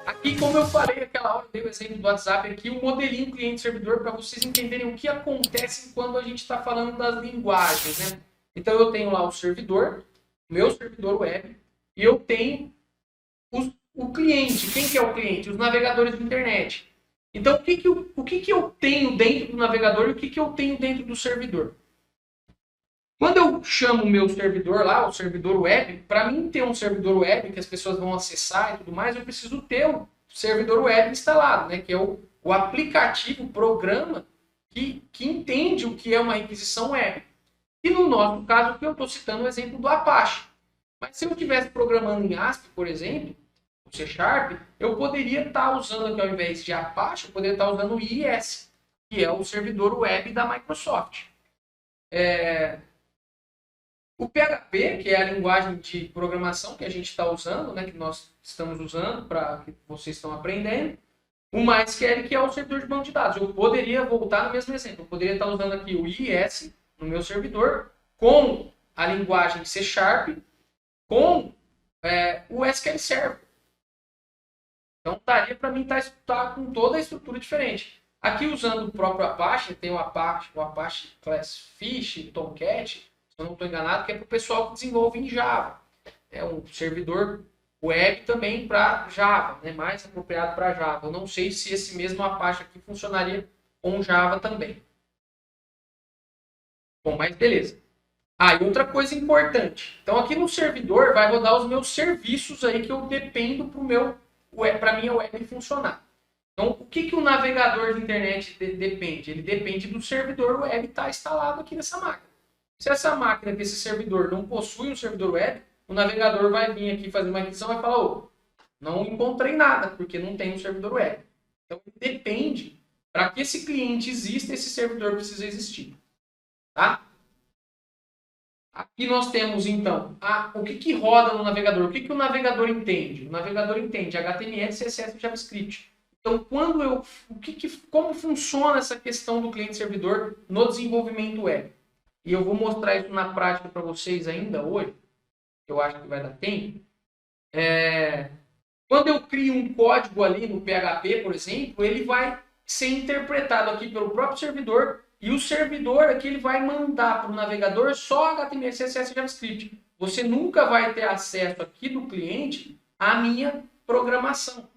Aqui, como eu falei aquela hora, eu dei o exemplo do WhatsApp aqui, o modelinho cliente-servidor, para vocês entenderem o que acontece quando a gente está falando das linguagens, né? Então, eu tenho lá o servidor, meu servidor web, e eu tenho o cliente. Quem que é o cliente? Os navegadores de internet. Então, o que eu tenho dentro do navegador e o que eu tenho dentro do servidor? Quando eu chamo o meu servidor lá, o servidor web, para mim ter um servidor web que as pessoas vão acessar e tudo mais, eu preciso ter o servidor web instalado, né? Que é o aplicativo, o programa que entende o que é uma requisição web. E no nosso caso aqui eu estou citando o exemplo do Apache. Mas se eu estivesse programando em ASP, por exemplo, o C Sharp, eu poderia estar usando aqui, ao invés de Apache, eu poderia estar usando o IIS, que é o servidor web da Microsoft. O PHP, que é a linguagem de programação que a gente está usando, né, que nós estamos usando para que vocês estão aprendendo. O MySQL, que é o servidor de banco de dados. Eu poderia voltar no mesmo exemplo. Eu poderia estar usando aqui o IIS no meu servidor com a linguagem C Sharp, com o SQL Server. Então, daria para mim estar com toda a estrutura diferente. Aqui, usando o próprio Apache, tem o Apache Classfish, Tomcat, se eu não estou enganado, que é para o pessoal que desenvolve em Java. É um servidor web também para Java, né? Mais apropriado para Java. Eu não sei se esse mesmo Apache aqui funcionaria com Java também. Bom, mas beleza. E outra coisa importante. Então, aqui no servidor vai rodar os meus serviços aí que eu dependo para minha web funcionar. Então, o que o navegador de internet depende? Ele depende do servidor web estar instalado aqui nessa máquina. Se essa máquina, esse servidor, não possui um servidor web, o navegador vai vir aqui fazer uma requisição e vai falar, não encontrei nada, porque não tem um servidor web. Então, depende, para que esse cliente exista, esse servidor precisa existir. Tá? Aqui nós temos, então, o que roda no navegador? O que o navegador entende? O navegador entende HTML, CSS e JavaScript. Então, como funciona essa questão do cliente-servidor no desenvolvimento web? E eu vou mostrar isso na prática para vocês ainda hoje. Eu acho que vai dar tempo. Quando eu crio um código ali no PHP, por exemplo, ele vai ser interpretado aqui pelo próprio servidor e o servidor aqui ele vai mandar para o navegador só HTML, CSS e JavaScript. Você nunca vai ter acesso aqui do cliente à minha programação.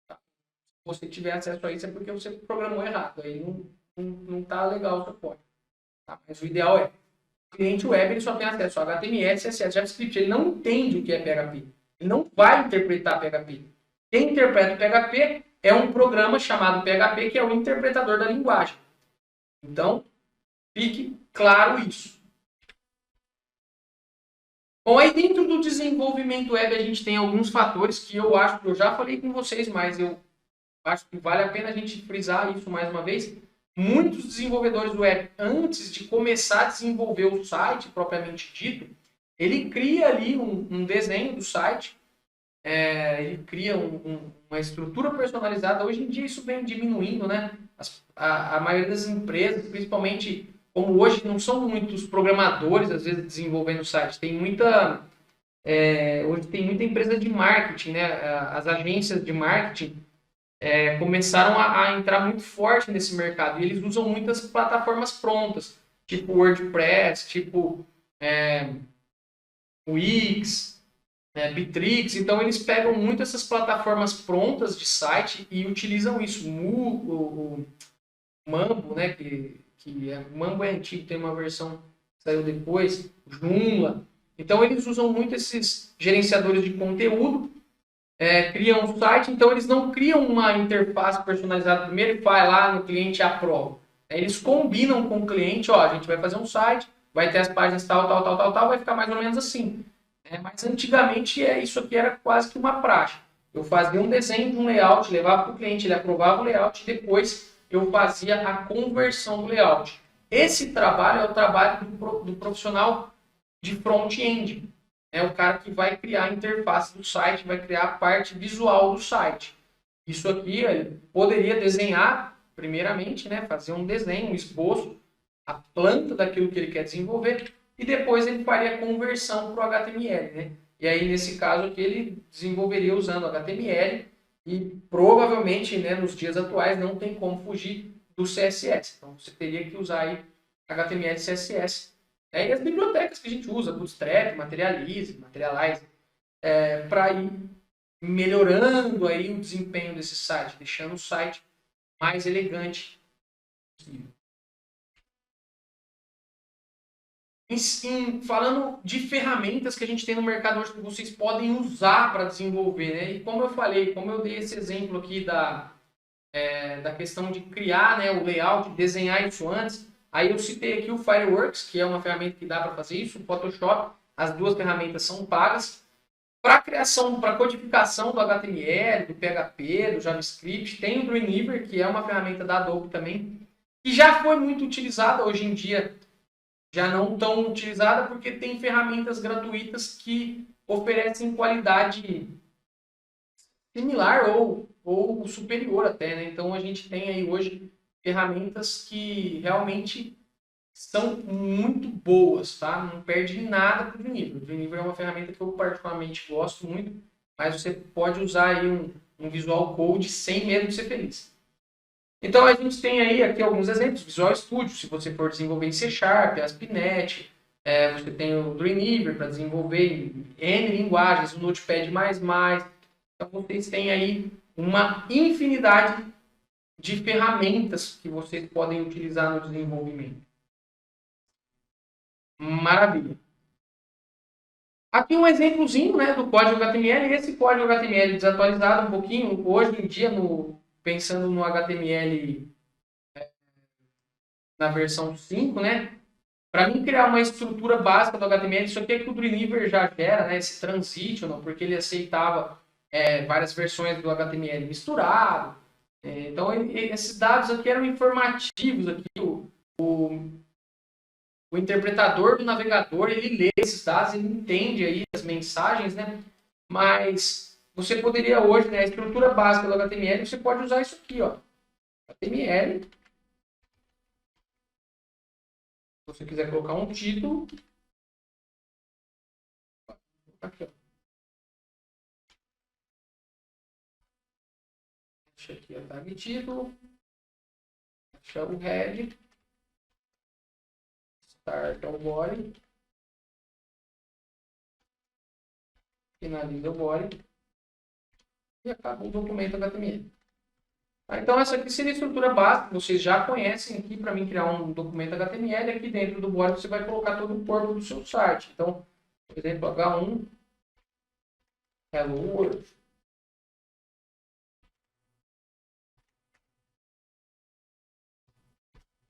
Tá? Se você tiver acesso a isso é porque você programou errado. Aí não está legal o seu código. Tá? Mas o ideal é o cliente web ele só tem acesso a HTML, CSS, JavaScript. Ele não entende o que é PHP. Ele não vai interpretar PHP. Quem interpreta o PHP é um programa chamado PHP, que é o interpretador da linguagem. Então, fique claro isso. Bom, aí dentro do desenvolvimento web a gente tem alguns fatores que eu acho que eu já falei com vocês, mas eu acho que vale a pena a gente frisar isso mais uma vez. Muitos desenvolvedores web, antes de começar a desenvolver o site propriamente dito, ele cria ali um desenho do site, ele cria uma estrutura personalizada. Hoje em dia isso vem diminuindo, né? A maioria das empresas, principalmente como hoje não são muitos programadores, às vezes, desenvolvendo site, hoje tem muita empresa de marketing, né? As agências de marketing começaram a entrar muito forte nesse mercado e eles usam muitas plataformas prontas, tipo WordPress, tipo Wix, Bitrix. Então eles pegam muito essas plataformas prontas de site e utilizam isso. O Mambo, né, o Mambo é antigo, tem uma versão que saiu depois, Joomla. Então eles usam muito esses gerenciadores de conteúdo, criam um site, então eles não criam uma interface personalizada primeiro e vai lá no cliente e aprova. Eles combinam com o cliente, a gente vai fazer um site, vai ter as páginas tal, vai ficar mais ou menos assim. Mas antigamente isso aqui era quase que uma praxe. Eu fazia um desenho de um layout, levava para o cliente, ele aprovava o layout e depois eu fazia a conversão do layout. Esse trabalho é o trabalho do profissional de front-end. É o cara que vai criar a interface do site, vai criar a parte visual do site. Isso aqui ele poderia desenhar, primeiramente, né, fazer um desenho, um esboço, a planta daquilo que ele quer desenvolver, e depois ele faria a conversão para o HTML, né? E aí, nesse caso aqui, ele desenvolveria usando HTML e provavelmente, né, nos dias atuais, não tem como fugir do CSS. Então, você teria que usar aí HTML e CSS. E as bibliotecas que a gente usa, Bootstrap, Materialize, para ir melhorando aí o desempenho desse site, deixando o site mais elegante possível. Falando de ferramentas que a gente tem no mercado hoje que vocês podem usar para desenvolver, né? E como eu falei, como eu dei esse exemplo aqui da questão de criar, né, o layout, desenhar isso antes, aí eu citei aqui o Fireworks, que é uma ferramenta que dá para fazer isso, o Photoshop, as duas ferramentas são pagas. Para criação, para codificação do HTML, do PHP, do JavaScript, tem o Dreamweaver, que é uma ferramenta da Adobe também, que já foi muito utilizada hoje em dia, já não tão utilizada porque tem ferramentas gratuitas que oferecem qualidade similar ou superior até, né? Então a gente tem aí hoje ferramentas que realmente são muito boas, tá? Não perde nada para o Dreamweaver. O Dreamweaver é uma ferramenta que eu particularmente gosto muito, mas você pode usar aí um Visual Code sem medo de ser feliz. Então a gente tem aí aqui alguns exemplos, Visual Studio, se você for desenvolver em C Sharp, ASP.NET, você tem o Dreamweaver para desenvolver em N linguagens, o Notepad++. Então vocês têm aí uma infinidade de ferramentas que vocês podem utilizar no desenvolvimento. Maravilha. Aqui um exemplozinho, né, do código HTML. Esse código HTML desatualizado um pouquinho, hoje em dia, pensando no HTML na versão 5, né? Para mim criar uma estrutura básica do HTML, isso aqui é que o Dreamweaver já gera, né, esse transitional, porque ele aceitava várias versões do HTML misturado. Então, esses dados aqui eram informativos. Aqui, o interpretador do navegador, ele lê esses dados, ele entende aí as mensagens, né? Mas você poderia hoje, né, a estrutura básica do HTML, você pode usar isso aqui, ó. HTML. Se você quiser colocar um título, aqui, ó. Deixa aqui a tag título. Deixa o head. Start ao body. Finaliza o body. E acaba o documento HTML. Então, essa aqui seria a estrutura básica. Vocês já conhecem aqui para mim criar um documento HTML. Aqui dentro do body você vai colocar todo o corpo do seu site. Então, por exemplo, H1, Hello World.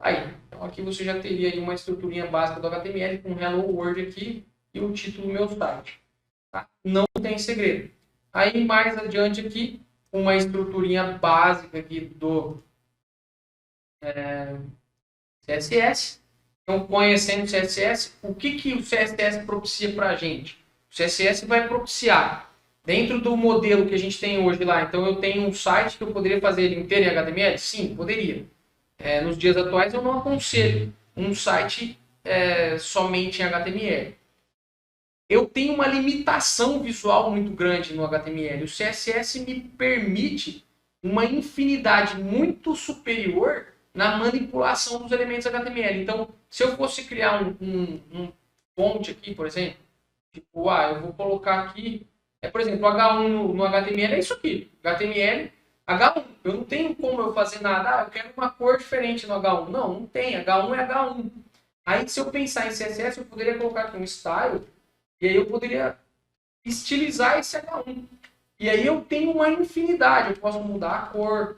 Aí, então aqui você já teria aí uma estruturinha básica do HTML com Hello World aqui e o título do meu site. Tá? Não tem segredo. Aí, mais adiante aqui, uma estruturinha básica aqui do CSS. Então, conhecendo o CSS, o que o CSS propicia para a gente? O CSS vai propiciar, dentro do modelo que a gente tem hoje lá, então eu tenho um site que eu poderia fazer ele inteiro em HTML? Sim, poderia. Nos dias atuais eu não aconselho um site somente em HTML. Eu tenho uma limitação visual muito grande no HTML. O CSS me permite uma infinidade muito superior na manipulação dos elementos HTML. Então, se eu fosse criar um fonte aqui, por exemplo, tipo, eu vou colocar aqui, por exemplo, H1 no HTML é isso aqui, HTML, H1. Eu não tenho como eu fazer nada, eu quero uma cor diferente no H1. Não tem, H1 é H1. Aí, se eu pensar em CSS, eu poderia colocar aqui um style, e aí eu poderia estilizar esse H1. E aí eu tenho uma infinidade, eu posso mudar a cor,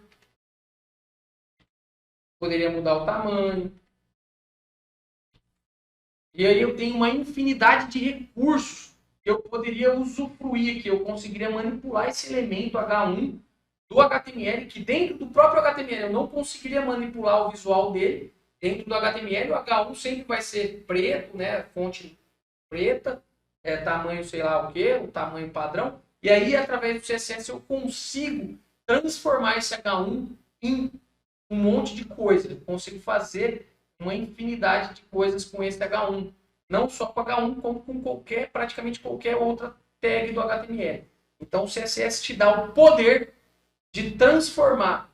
poderia mudar o tamanho. E aí eu tenho uma infinidade de recursos que eu poderia usufruir, que eu conseguiria manipular esse elemento H1 do HTML, que dentro do próprio HTML eu não conseguiria manipular o visual dele. Dentro do HTML o H1 sempre vai ser preto, né? Fonte preta, tamanho sei lá o que, o tamanho padrão. E aí através do CSS eu consigo transformar esse H1 em um monte de coisa. Eu consigo fazer uma infinidade de coisas com esse H1. não só com H1, como com praticamente qualquer outra tag do HTML. Então o CSS te dá o poder de transformar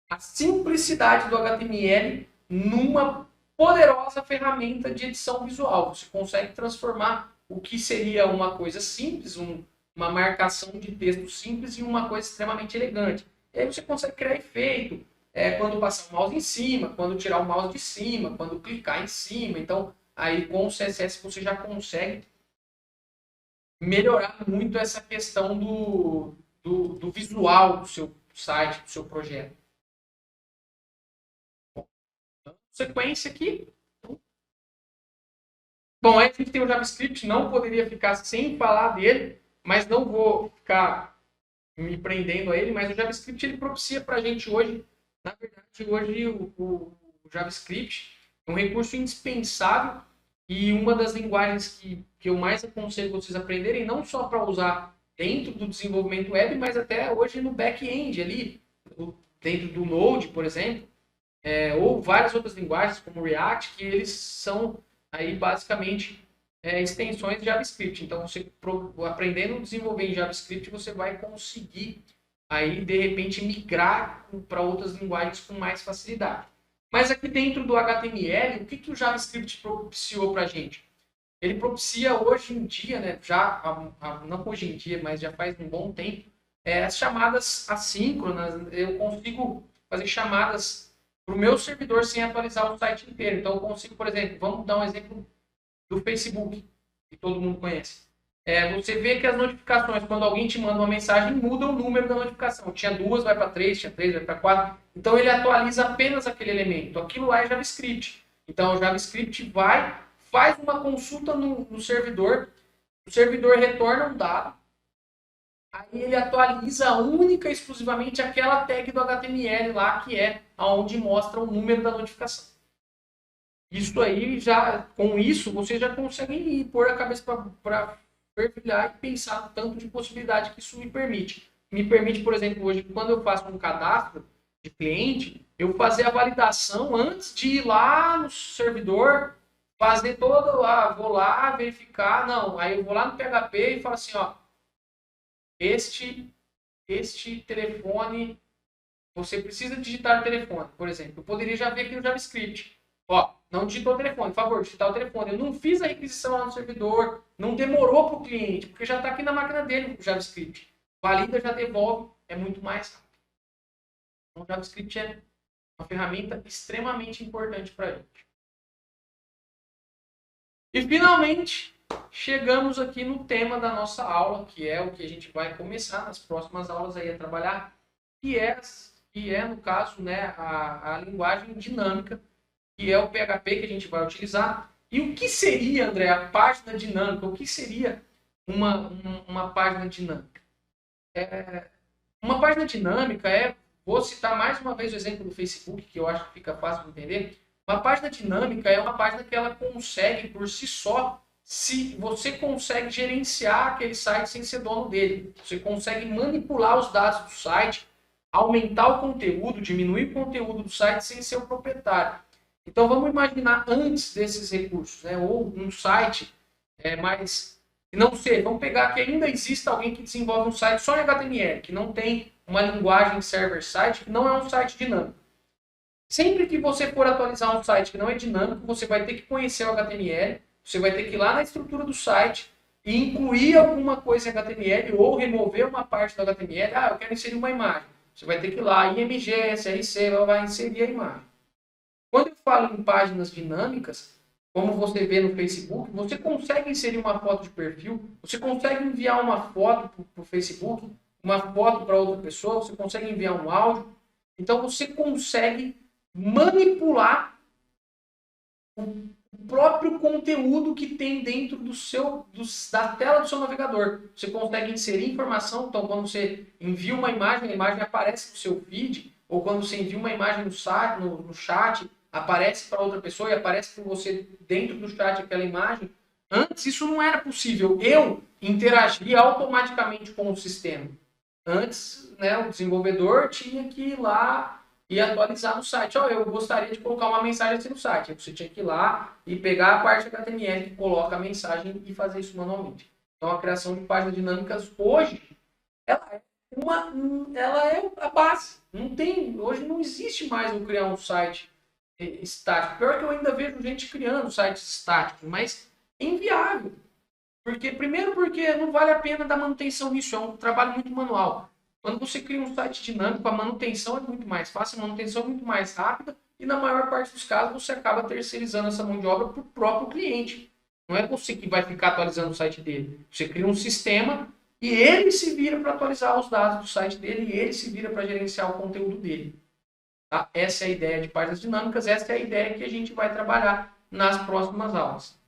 a simplicidade do HTML numa poderosa ferramenta de edição visual. Você consegue transformar o que seria uma coisa simples, uma marcação de texto simples, em uma coisa extremamente elegante. E aí você consegue criar efeito, quando passar o mouse em cima, quando tirar o mouse de cima, quando clicar em cima. Então, aí com o CSS você já consegue melhorar muito essa questão do visual do seu site, do seu projeto. Sequência aqui. Bom, aí a gente tem o JavaScript, não poderia ficar sem falar dele, mas não vou ficar me prendendo a ele, mas o JavaScript ele propicia para a gente hoje, na verdade, hoje o JavaScript é um recurso indispensável e uma das linguagens que eu mais aconselho vocês aprenderem, não só para usar dentro do desenvolvimento web, mas até hoje no back-end ali, dentro do Node, por exemplo, ou várias outras linguagens, como React, que eles são aí basicamente extensões de JavaScript. Então, você aprendendo a desenvolver em JavaScript, você vai conseguir aí, de repente, migrar para outras linguagens com mais facilidade. Mas aqui dentro do HTML, o que o JavaScript propiciou para a gente? Ele propicia hoje em dia, né, não hoje em dia, mas já faz um bom tempo, as chamadas assíncronas. Eu consigo fazer chamadas para o meu servidor sem atualizar o site inteiro. Então, eu consigo, por exemplo, vamos dar um exemplo do Facebook, que todo mundo conhece. Você vê que as notificações, quando alguém te manda uma mensagem, muda o número da notificação. Tinha 2, vai para 3, tinha 3, vai para 4. Então, ele atualiza apenas aquele elemento. Aquilo lá é JavaScript. Então, o JavaScript faz uma consulta no servidor, o servidor retorna um dado, aí ele atualiza única e exclusivamente aquela tag do HTML lá, que é onde mostra o número da notificação. Isso aí, com isso, vocês já conseguem pôr a cabeça para fervilhar e pensar no tanto de possibilidade que isso me permite. Me permite, por exemplo, hoje, quando eu faço um cadastro de cliente, eu fazer a validação antes de ir lá no servidor, fazer todo, vou lá verificar, não, aí eu vou lá no PHP e falo assim, ó, este telefone, você precisa digitar o telefone, por exemplo. Eu poderia já ver aqui no JavaScript. Ó, não digitou o telefone, por favor, digitar o telefone. Eu não fiz a requisição lá no servidor, não demorou para o cliente, porque já está aqui na máquina dele o JavaScript. Valida, já devolve, é muito mais rápido. Então, o JavaScript é uma ferramenta extremamente importante para a gente. E, finalmente, chegamos aqui no tema da nossa aula, que é o que a gente vai começar nas próximas aulas aí a trabalhar, que é no caso, né, a linguagem dinâmica, que é o PHP que a gente vai utilizar. E o que seria, André, a página dinâmica? O que seria uma página dinâmica? Uma página dinâmica vou citar mais uma vez o exemplo do Facebook, que eu acho que fica fácil de entender. Uma página dinâmica é uma página que ela consegue, por si só, se você consegue gerenciar aquele site sem ser dono dele. Você consegue manipular os dados do site, aumentar o conteúdo, diminuir o conteúdo do site sem ser o proprietário. Então vamos imaginar antes desses recursos, né? Ou um site mais... Não sei, vamos pegar que ainda exista alguém que desenvolve um site só em HTML, que não tem uma linguagem server-side, que não é um site dinâmico. Sempre que você for atualizar um site que não é dinâmico, você vai ter que conhecer o HTML, você vai ter que ir lá na estrutura do site e incluir alguma coisa em HTML ou remover uma parte do HTML. Eu quero inserir uma imagem. Você vai ter que ir lá, IMG, SRC, vai inserir a imagem. Quando eu falo em páginas dinâmicas, como você vê no Facebook, você consegue inserir uma foto de perfil, você consegue enviar uma foto para o Facebook, uma foto para outra pessoa, você consegue enviar um áudio. Então você consegue manipular o próprio conteúdo que tem dentro da tela do seu navegador. Você consegue inserir informação, então quando você envia uma imagem, a imagem aparece no seu feed, ou quando você envia uma imagem no chat, aparece para outra pessoa e aparece para você dentro do chat aquela imagem. Antes isso não era possível. Eu interagia automaticamente com o sistema. Antes, né, o desenvolvedor tinha que ir lá e atualizar no site. Ó, eu gostaria de colocar uma mensagem assim no site. Aí você tinha que ir lá e pegar a parte HTML que coloca a mensagem e fazer isso manualmente. Então a criação de páginas dinâmicas hoje, ela é ela é a base. Não tem, hoje não existe mais eu criar um site estático. Pior que eu ainda vejo gente criando sites estáticos, mas é inviável. Primeiro porque não vale a pena dar manutenção nisso, é um trabalho muito manual. Quando você cria um site dinâmico, a manutenção é muito mais fácil, a manutenção é muito mais rápida e na maior parte dos casos você acaba terceirizando essa mão de obra para o próprio cliente. Não é você que vai ficar atualizando o site dele. Você cria um sistema e ele se vira para atualizar os dados do site dele e ele se vira para gerenciar o conteúdo dele. Tá? Essa é a ideia de páginas dinâmicas, essa é a ideia que a gente vai trabalhar nas próximas aulas.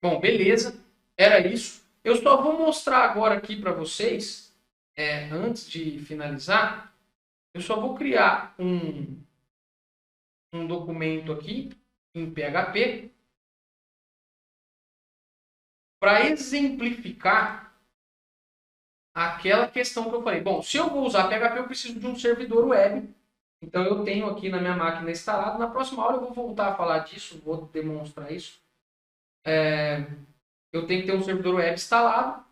Bom, beleza. Era isso. Eu só vou mostrar agora aqui para vocês, antes de finalizar, eu só vou criar um documento aqui em PHP para exemplificar aquela questão que eu falei. Bom, se eu vou usar PHP, eu preciso de um servidor web. Então, eu tenho aqui na minha máquina instalado. Na próxima aula, eu vou voltar a falar disso, vou demonstrar isso. Eu tenho que ter um servidor web instalado.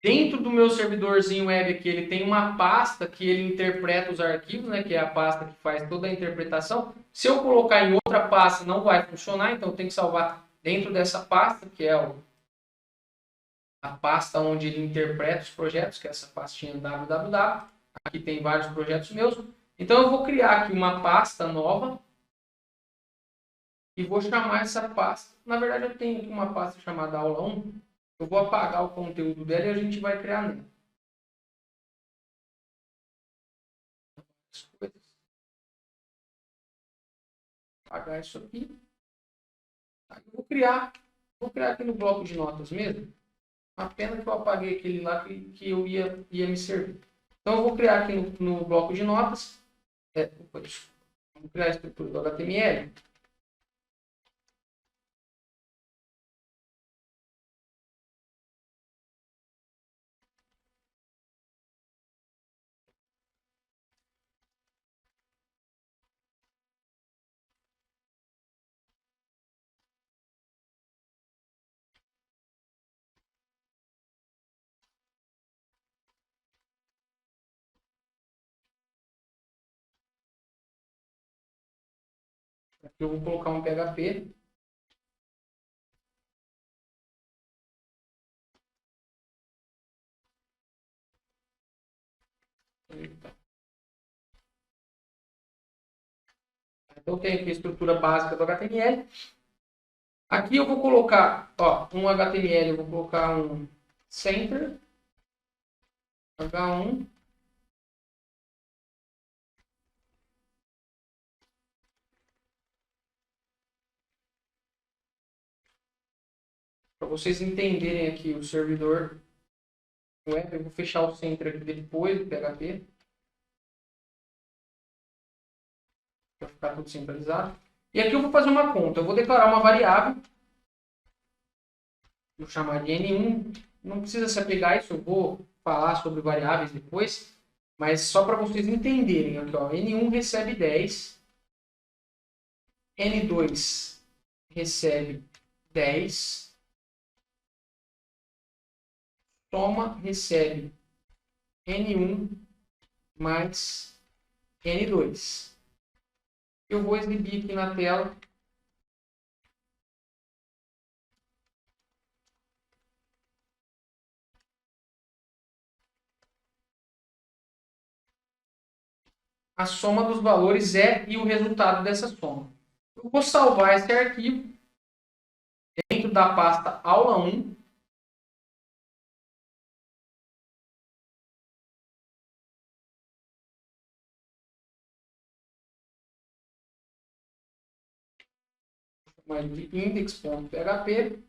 Dentro do meu servidorzinho web aqui, ele tem uma pasta que ele interpreta os arquivos, né, que é a pasta que faz toda a interpretação. Se eu colocar em outra pasta, não vai funcionar, então eu tenho que salvar dentro dessa pasta, que é a pasta onde ele interpreta os projetos, que é essa pastinha www. Aqui tem vários projetos meus. Então eu vou criar aqui uma pasta nova e vou chamar essa pasta. Na verdade, eu tenho aqui uma pasta chamada aula 1. Eu vou apagar o conteúdo dela e a gente vai criar nela. Apagar isso aqui. Aí eu vou criar aqui no bloco de notas mesmo. A pena que eu apaguei aquele lá que eu ia me servir. Então eu vou criar aqui no bloco de notas. Vou criar a estrutura do HTML. Aqui eu vou colocar um PHP. Então tem aqui a estrutura básica do HTML. Aqui eu vou colocar, um HTML, eu vou colocar um center, H1, para vocês entenderem aqui o servidor web. Eu vou fechar o center aqui depois do PHP, para ficar tudo centralizado. E aqui eu vou fazer uma conta, eu vou declarar uma variável, vou chamar de N1, não precisa se apegar a isso, eu vou falar sobre variáveis depois, mas só para vocês entenderem aqui, N1 recebe 10, N2 recebe 10, soma recebe N1 mais N2. Eu vou exibir aqui na tela a soma dos valores e o resultado dessa soma. Eu vou salvar esse arquivo dentro da pasta aula 1. De index.php.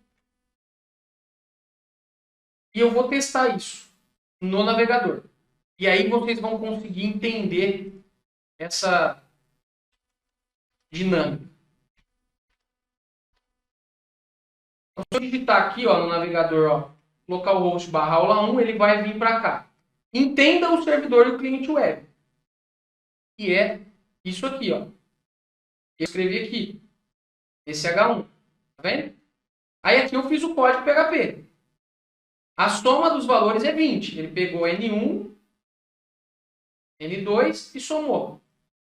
E eu vou testar isso no navegador. E aí vocês vão conseguir entender essa dinâmica. Então, se eu digitar aqui, ó, no navegador, ó, localhost barra aula 1, ele vai vir para cá. Entenda o servidor do cliente web. Que é isso aqui, ó. Eu escrevi aqui. Esse H1. Tá vendo? Aí aqui eu fiz o código PHP. A soma dos valores é 20. Ele pegou N1, N2 e somou.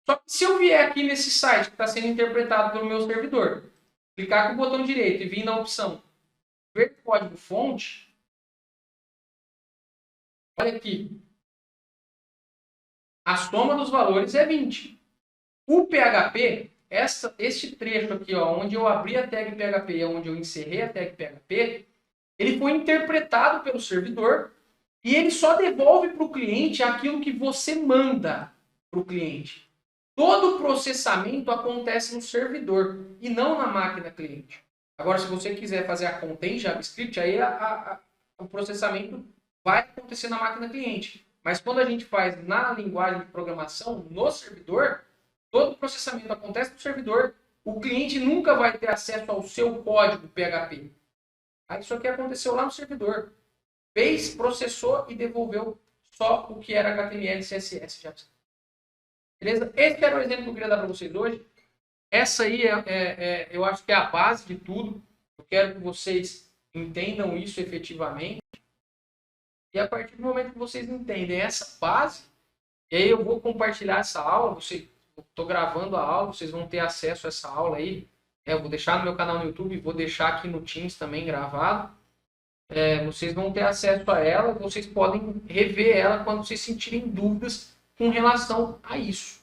Só que se eu vier aqui nesse site que está sendo interpretado pelo meu servidor, clicar com o botão direito e vir na opção ver código fonte, olha aqui. A soma dos valores é 20. O PHP, este trecho aqui, ó, onde eu abri a tag PHP e onde eu encerrei a tag PHP, ele foi interpretado pelo servidor e ele só devolve para o cliente aquilo que você manda para o cliente. Todo o processamento acontece no servidor e não na máquina cliente. Agora, se você quiser fazer a conta em JavaScript, aí o processamento vai acontecer na máquina cliente. Mas quando a gente faz na linguagem de programação, no servidor, todo o processamento acontece no servidor. O cliente nunca vai ter acesso ao seu código PHP. Aí isso aqui aconteceu lá no servidor. Fez, processou e devolveu só o que era HTML e CSS. Beleza? Esse era o exemplo que eu queria dar para vocês hoje. Essa aí eu acho que é a base de tudo. Eu quero que vocês entendam isso efetivamente. E a partir do momento que vocês entendem essa base, e aí eu vou compartilhar essa aula. Estou gravando a aula, vocês vão ter acesso a essa aula aí. Eu vou deixar no meu canal no YouTube, vou deixar aqui no Teams também gravado. Vocês vão ter acesso a ela, vocês podem rever ela quando vocês sentirem dúvidas com relação a isso.